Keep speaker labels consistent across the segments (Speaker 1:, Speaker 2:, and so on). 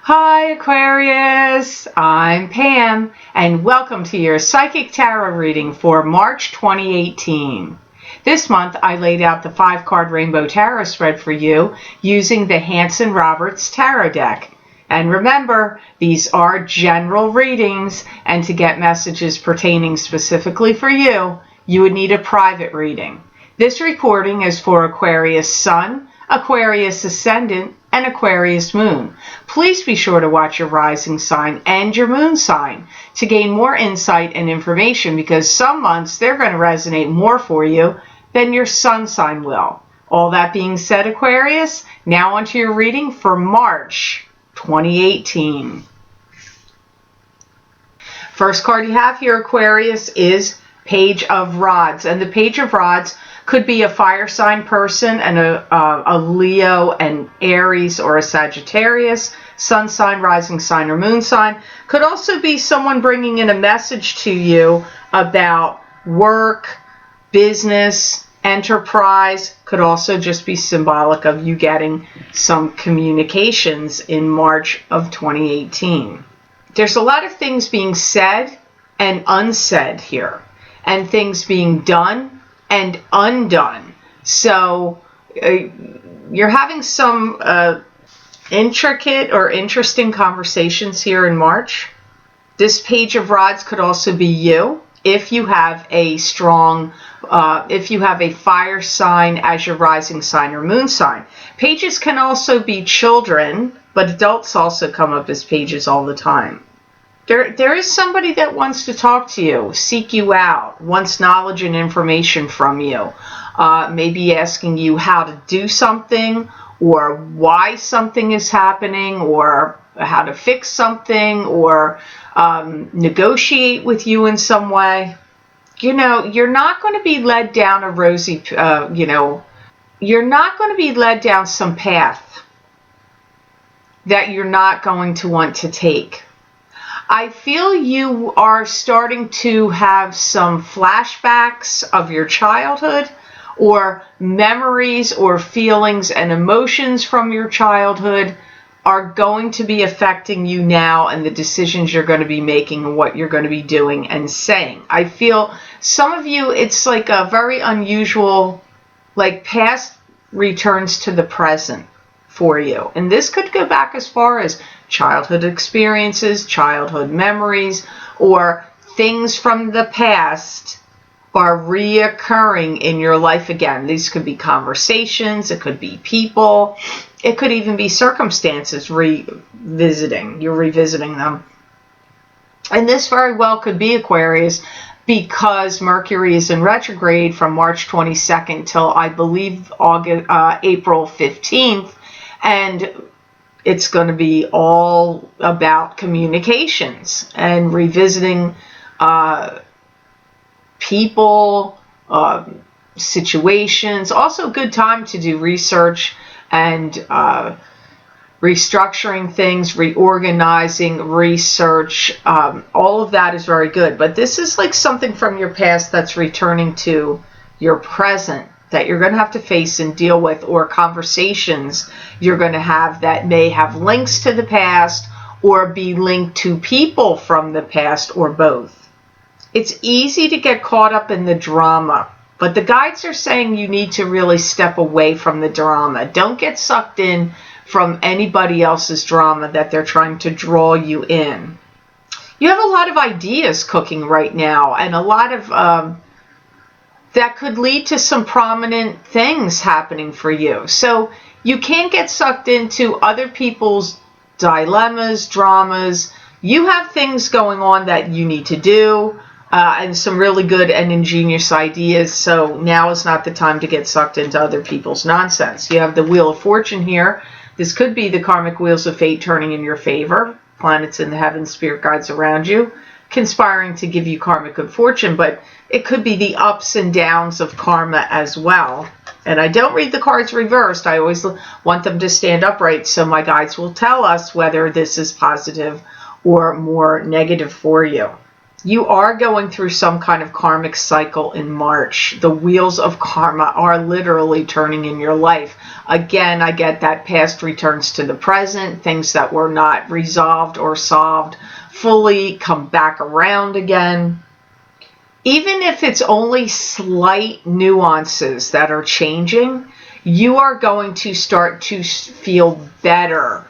Speaker 1: Hi Aquarius, I'm Pam and welcome to your Psychic Tarot reading for March 2018. This month I laid out the 5-card Rainbow Tarot spread for you using the Hanson-Roberts Tarot deck. And remember, these are general readings, and to get messages pertaining specifically for you, you would need a private reading. This recording is for Aquarius Sun, Aquarius Ascendant, and Aquarius Moon. Please be sure to watch your rising sign and your moon sign to gain more insight and information, because some months they're going to resonate more for you than your sun sign will. All that being said, Aquarius, now onto your reading for March 2018. First card you have here, Aquarius, is Page of Rods, and the Page of Rods could be a fire sign person and a Leo, an Aries, or a Sagittarius, sun sign, rising sign, or moon sign. Could also be someone bringing in a message to you about work, business, enterprise. Could also just be symbolic of you getting some communications in March of 2018. There's a lot of things being said and unsaid here, and things being done and undone. So you're having some intricate or interesting conversations here in March. This Page of Rods could also be you if you have a strong, if you have a fire sign as your rising sign or moon sign. Pages can also be children, but adults also come up as pages all the time. There is somebody that wants to talk to you, seek you out, wants knowledge and information from you, maybe asking you how to do something, or why something is happening, or how to fix something, or negotiate with you in some way. You know, you're not going to be led down a rosy, you're not going to be led down some path that you're not going to want to take. I feel you are starting to have some flashbacks of your childhood, or memories or feelings and emotions from your childhood are going to be affecting you now, and the decisions you're going to be making and what you're going to be doing and saying. I feel some of you, it's like a very unusual, like past returns to the present for you. And this could go back as far as childhood experiences, childhood memories, or things from the past are reoccurring in your life again. These could be conversations, it could be people, it could even be circumstances revisiting. You're revisiting them. And this very well could be, Aquarius, because Mercury is in retrograde from March 22nd till I believe April 15th. And it's going to be all about communications and revisiting people, situations. Also a good time to do research and restructuring things, reorganizing, research. All of that is very good. But this is like something from your past that's returning to your present, that you're going to have to face and deal with, or conversations you're going to have that may have links to the past or be linked to people from the past, or both. It's easy to get caught up in the drama, but the guides are saying you need to really step away from the drama. Don't get sucked in from anybody else's drama that they're trying to draw you in. You have a lot of ideas cooking right now, and a lot of that could lead to some prominent things happening for you. So you can't get sucked into other people's dilemmas, dramas. You have things going on that you need to do, and some really good and ingenious ideas. So now is not the time to get sucked into other people's nonsense. You have the Wheel of Fortune here. This could be the karmic wheels of fate turning in your favor. Planets in the heavens, spirit guides around you, conspiring to give you karmic good fortune, but it could be the ups and downs of karma as well. And I don't read the cards reversed. I always want them to stand upright, so my guides will tell us whether this is positive or more negative for you. You are going through some kind of karmic cycle in March. The wheels of karma are literally turning in your life. Again, I get that past returns to the present, things that were not resolved or solved fully come back around again. Even if it's only slight nuances that are changing, you are going to start to feel better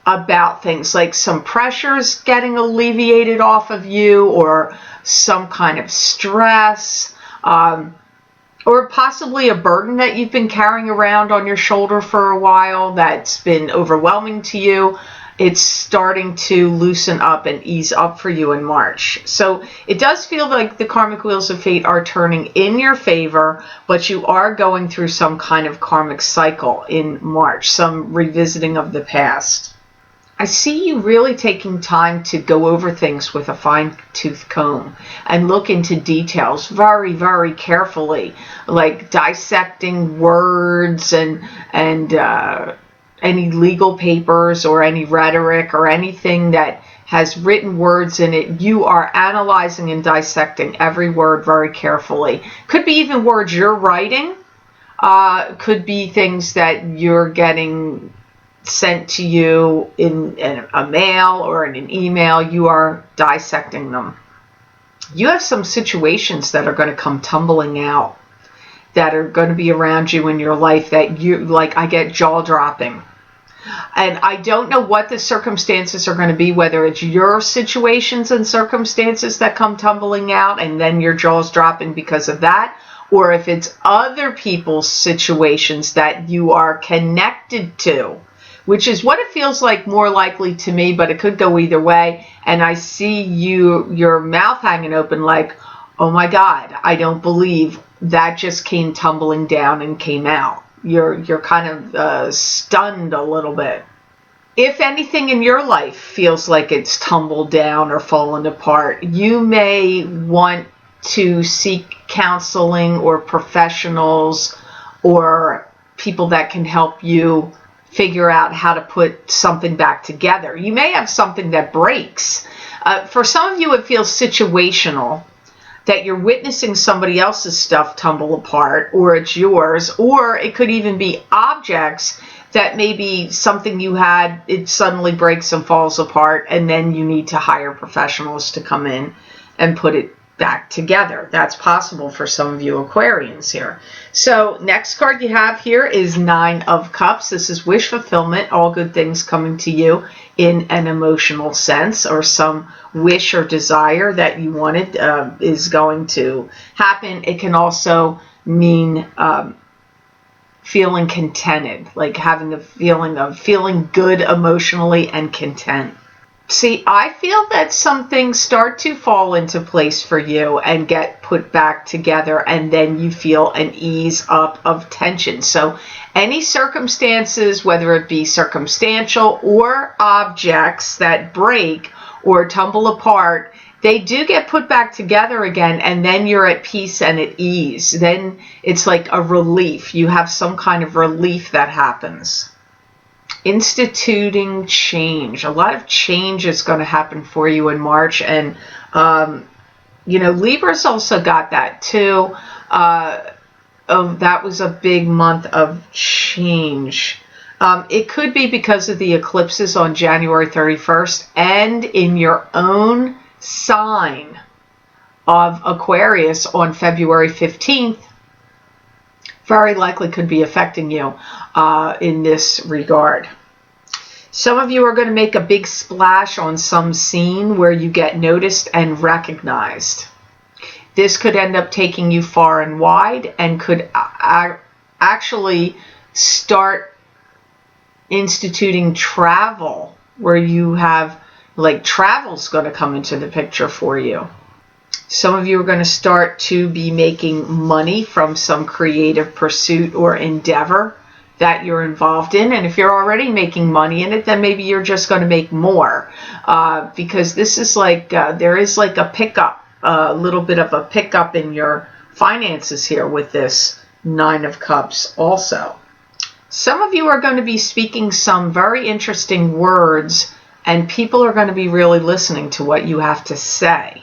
Speaker 1: about things, like some pressures getting alleviated off of you, or some kind of stress, or possibly a burden that you've been carrying around on your shoulder for a while that's been overwhelming to you. It's starting to loosen up and ease up for you in March. So it does feel like the karmic wheels of fate are turning in your favor, but you are going through some kind of karmic cycle in March, some revisiting of the past. I see you really taking time to go over things with a fine-tooth comb and look into details very, very carefully, like dissecting words and any legal papers or any rhetoric or anything that has written words in it. You are analyzing and dissecting every word very carefully. Could be even words you're writing. Could be things that you're getting sent to you in a mail or in an email. You are dissecting them. You have some situations that are going to come tumbling out, that are going to be around you in your life that you, like, I get jaw dropping. And I don't know what the circumstances are going to be, whether it's your situations and circumstances that come tumbling out and then your jaw's dropping because of that, or if it's other people's situations that you are connected to, which is what it feels like more likely to me, but it could go either way. And I see your mouth hanging open like, oh my God, I don't believe that just came tumbling down and came out. You're kind of stunned a little bit. If anything in your life feels like it's tumbled down or fallen apart, you may want to seek counseling or professionals or people that can help you figure out how to put something back together. You may have something that breaks. For some of you, it feels situational, that you're witnessing somebody else's stuff tumble apart, or it's yours, or it could even be objects that maybe something you had, it suddenly breaks and falls apart, and then you need to hire professionals to come in and put it back together. That's possible for some of you Aquarians here. So next card you have here is Nine of Cups. This is wish fulfillment, all good things coming to you in an emotional sense, or some wish or desire that you wanted is going to happen. It can also mean feeling contented, like having the feeling of feeling good emotionally and content. See, I feel that some things start to fall into place for you and get put back together, and then you feel an ease up of tension. So any circumstances, whether it be circumstantial or objects that break or tumble apart, they do get put back together again, and then you're at peace and at ease. Then it's like a relief. You have some kind of relief that happens. Instituting change. A lot of change is going to happen for you in March, and Libra's also got that too. That was a big month of change. It could be because of the eclipses on January 31st and in your own sign of Aquarius on February 15th. Very likely could be affecting you in this regard. Some of you are going to make a big splash on some scene where you get noticed and recognized. This could end up taking you far and wide, and could actually start instituting travel, where you have, like, travel's going to come into the picture for you. Some of you are going to start to be making money from some creative pursuit or endeavor that you're involved in. And if you're already making money in it, then maybe you're just going to make more. Because this is like, there is like a pickup, a little bit of a pickup in your finances here with this Nine of Cups also. Some of you are going to be speaking some very interesting words, and people are going to be really listening to what you have to say.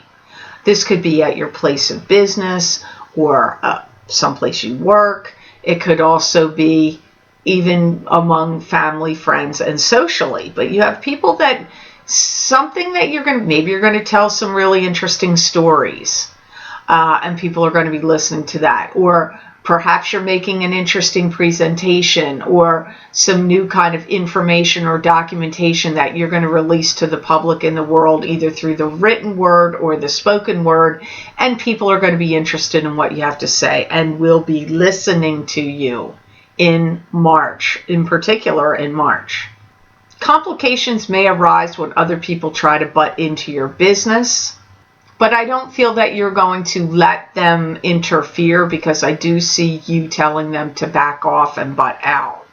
Speaker 1: This could be at your place of business or someplace you work. It could also be even among family, friends, and socially. But you have people that something that maybe you're going to tell some really interesting stories, and people are going to be listening to that. Or perhaps you're making an interesting presentation or some new kind of information or documentation that you're going to release to the public in the world, either through the written word or the spoken word, and people are going to be interested in what you have to say and will be listening to you in March, in particular in March. Complications may arise when other people try to butt into your business, but I don't feel that you're going to let them interfere, because I do see you telling them to back off and butt out.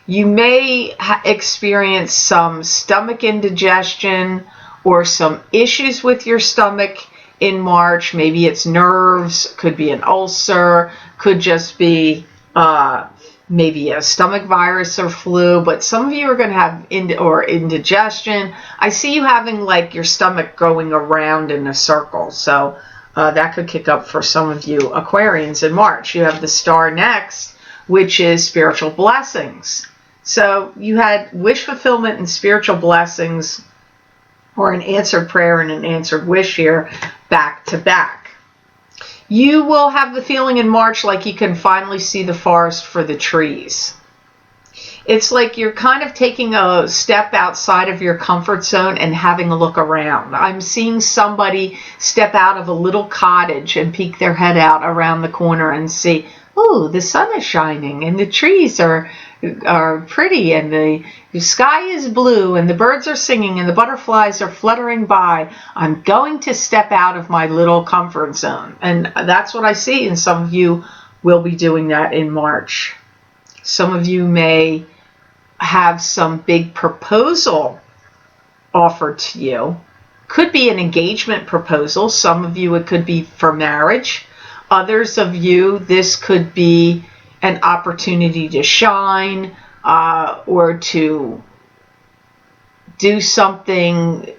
Speaker 1: You may experience some stomach indigestion or some issues with your stomach in March. Maybe it's nerves, could be an ulcer, could just be maybe a stomach virus or flu, but some of you are going to have indigestion. I see you having like your stomach going around in a circle, so that could kick up for some of you Aquarians in March. You have the star next, which is spiritual blessings. So you had wish fulfillment and spiritual blessings, or an answered prayer and an answered wish here, back to back. You will have the feeling in March like you can finally see the forest for the trees. It's like you're kind of taking a step outside of your comfort zone and having a look around. I'm seeing somebody step out of a little cottage and peek their head out around the corner and see, oh, the sun is shining and the trees are pretty and the sky is blue and the birds are singing and the butterflies are fluttering by. I'm going to step out of my little comfort zone. And that's what I see, and some of you will be doing that in March. Some of you may have some big proposal offered to you. Could be an engagement proposal. Some of you, it could be for marriage. Others of you, this could be an opportunity to shine, or to do something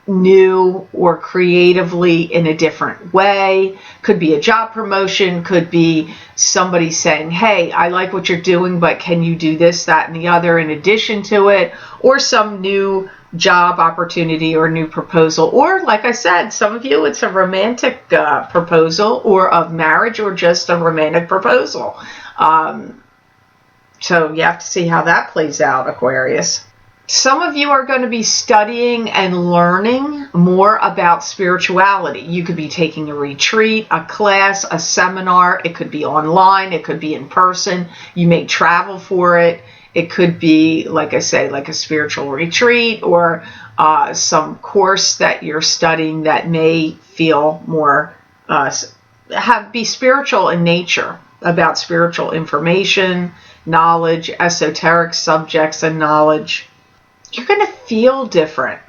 Speaker 1: new or creatively in a different way. Could be a job promotion, could be somebody saying, hey, I like what you're doing, but can you do this, that, and the other in addition to it, or some new job opportunity or new proposal. Or like I said, some of you, it's a romantic proposal, or of marriage, or just a romantic proposal. So you have to see how that plays out, Aquarius. Some of you are going to be studying and learning more about spirituality. You could be taking a retreat, a class, a seminar. It could be online. It could be in person. You may travel for it. It could be, like I say, like a spiritual retreat, or some course that you're studying that may feel more, be spiritual in nature, about spiritual information, knowledge, esoteric subjects and knowledge. You're going to feel different.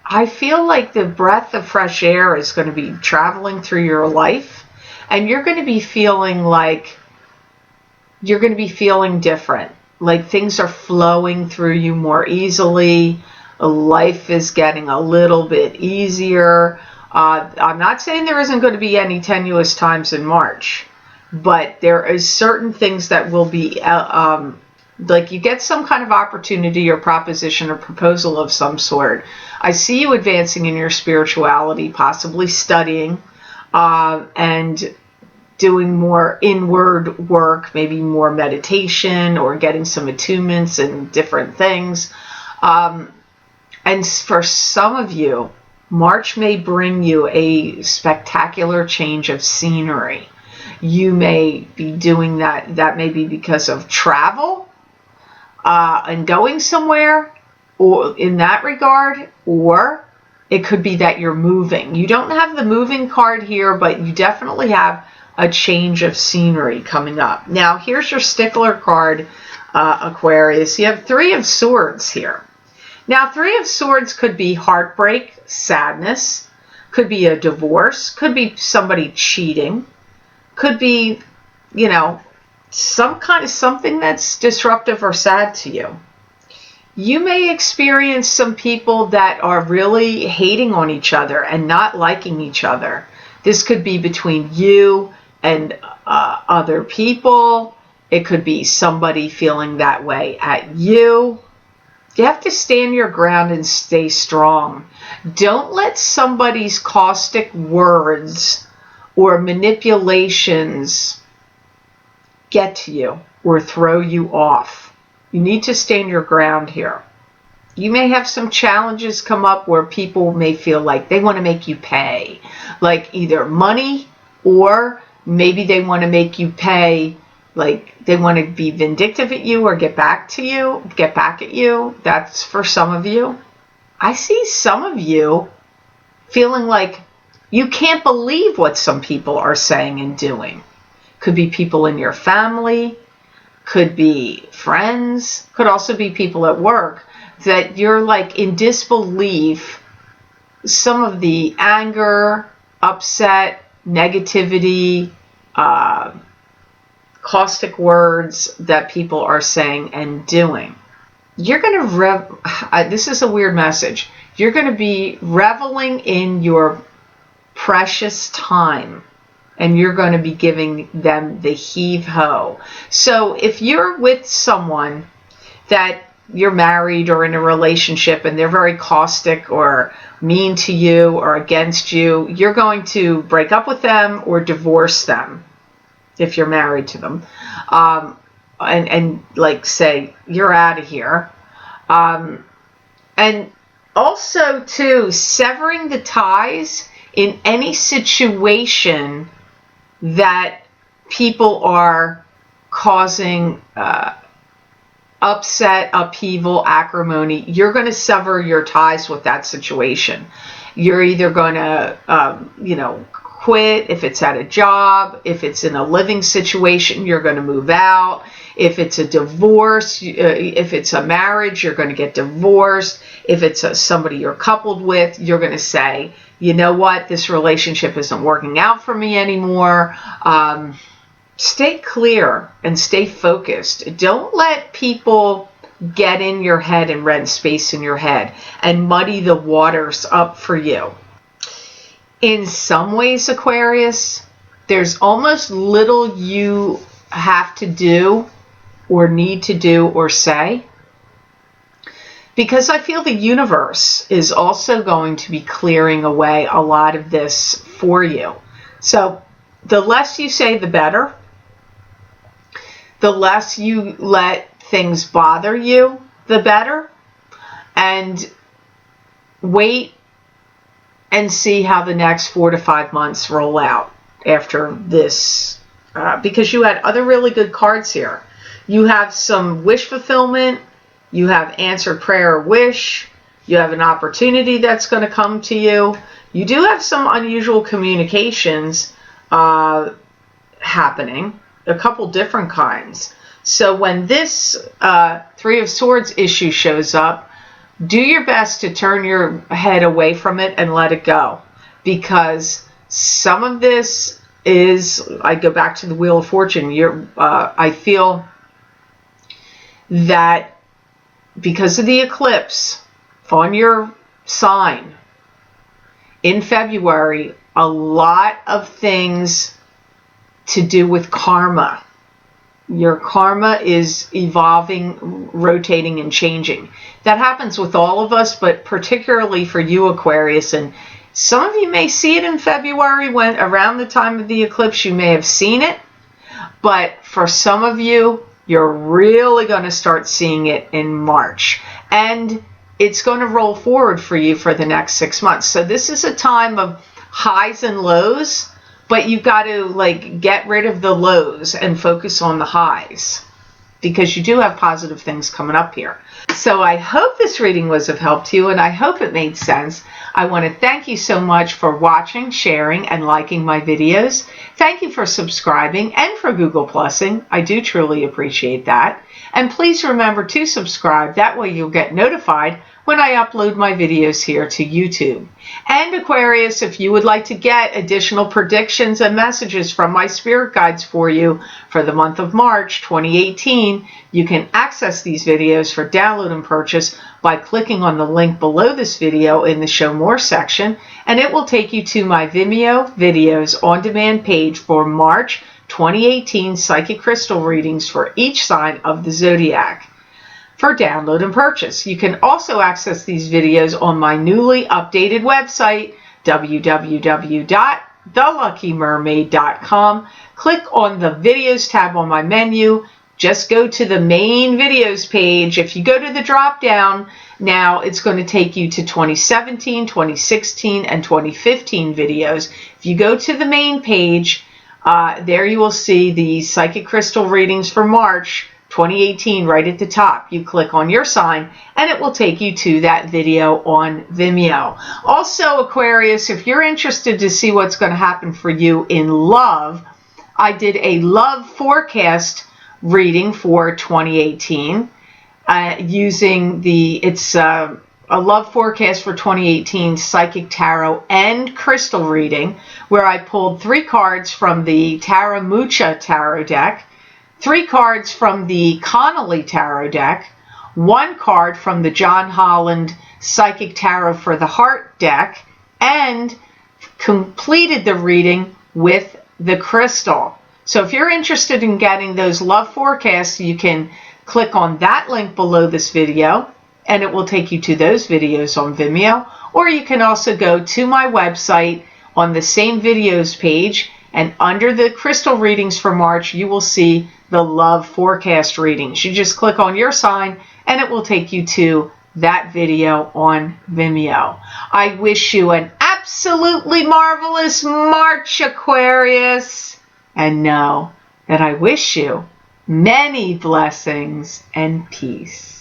Speaker 1: I feel like the breath of fresh air is going to be traveling through your life, and you're going to be feeling like you're going to be feeling different. Like things are flowing through you more easily. Life is getting a little bit easier. I'm not saying there isn't going to be any tenuous times in March, but there is certain things that will be, like you get some kind of opportunity or proposition or proposal of some sort. I see you advancing in your spirituality, possibly studying, and doing more inward work, maybe more meditation, or getting some attunements and different things. And for some of you, March may bring you a spectacular change of scenery. You may be doing that. That may be because of travel and going somewhere, or in that regard, or it could be that you're moving. You don't have the moving card here, but you definitely have a change of scenery coming up. Now, here's your stickler card, Aquarius. You have Three of Swords here. Now, Three of Swords could be heartbreak, sadness, could be a divorce, could be somebody cheating, could be, some kind of something that's disruptive or sad to you. You may experience some people that are really hating on each other and not liking each other. This could be between you and other people. It could be somebody feeling that way at you. You have to stand your ground and stay strong. Don't let somebody's caustic words or manipulations get to you or throw you off. You need to stand your ground here. You may have some challenges come up where people may feel like they want to make you pay, like either money, or maybe they want to make you pay, like they want to be vindictive at you or get back at you. That's for some of you. I see some of you feeling like you can't believe what some people are saying and doing. Could be people in your family, could be friends, could also be people at work, that you're like in disbelief. Some of the anger, upset, negativity, caustic words that people are saying and doing. You're going to this is a weird message. You're going to be reveling in your precious time, and you're going to be giving them the heave-ho. So if you're with someone that you're married or in a relationship and they're very caustic or mean to you or against you, you're going to break up with them or divorce them if you're married to them, and like say, you're out of here. And also too, severing the ties in any situation that people are causing upset, upheaval, acrimony. You're going to sever your ties with that situation. You're either going to, quit if it's at a job. If it's in a living situation, you're going to move out. If it's a divorce, if it's a marriage, you're going to get divorced. If it's somebody you're coupled with, you're going to say, you know what, this relationship isn't working out for me anymore. Stay clear and stay focused. Don't let people get in your head and rent space in your head and muddy the waters up for you. In some ways, Aquarius, there's almost little you have to do or need to do or say, because I feel the universe is also going to be clearing away a lot of this for you. So the less you say, the better. The less you let things bother you, the better. And wait and see how the next 4 to 5 months roll out after this, because you had other really good cards here. You have some wish fulfillment, you have answered prayer or wish, you have an opportunity that's going to come to you. You do have some unusual communications happening, a couple different kinds. So when this Three of Swords issue shows up, do your best to turn your head away from it and let it go, because some of this is, I go back to the Wheel of Fortune. I feel that because of the eclipse on your sign in February, a lot of things to do with karma. Your karma is evolving, rotating, and changing. That happens with all of us, but particularly for you, Aquarius. And some of you may see it in February, when around the time of the eclipse you may have seen it. But for some of you, you're really going to start seeing it in March. And it's going to roll forward for you for the next 6 months. So this is a time of highs and lows, but you've got to get rid of the lows and focus on the highs, because you do have positive things coming up here. So I hope this reading was of help to you, and I hope it made sense. I want to thank you so much for watching, sharing, and liking my videos. Thank you for subscribing and for Google Plusing. I do truly appreciate that. And please remember to subscribe. That way you'll get notified when I upload my videos here to YouTube. And Aquarius, if you would like to get additional predictions and messages from my spirit guides for you for the month of March 2018, you can access these videos for download and purchase by clicking on the link below this video in the Show More section, and it will take you to my Vimeo videos on demand page for March 2018 psychic crystal readings for each sign of the zodiac for download and purchase. You can also access these videos on my newly updated website, www.theluckymermaid.com. Click on the videos tab on my menu. Just go to the main videos page. If you go to the drop down, now it's going to take you to 2017, 2016, and 2015 videos. If you go to the main page, there you will see the psychic crystal readings for March 2018 right at the top. You click on your sign and it will take you to that video on Vimeo. Also, Aquarius, if you're interested to see what's going to happen for you in love, I did a love forecast reading for 2018 using a love forecast for 2018 psychic tarot and crystal reading, where I pulled 3 cards from the Taramucha tarot deck, 3 cards from the Connolly tarot deck, 1 card from the John Holland Psychic Tarot for the Heart deck, and completed the reading with the crystal. So if you're interested in getting those love forecasts, you can click on that link below this video, and it will take you to those videos on Vimeo. Or you can also go to my website on the same videos page, and under the crystal readings for March, you will see the love forecast readings. You just click on your sign and it will take you to that video on Vimeo. I wish you an absolutely marvelous March, Aquarius, and know that I wish you many blessings and peace.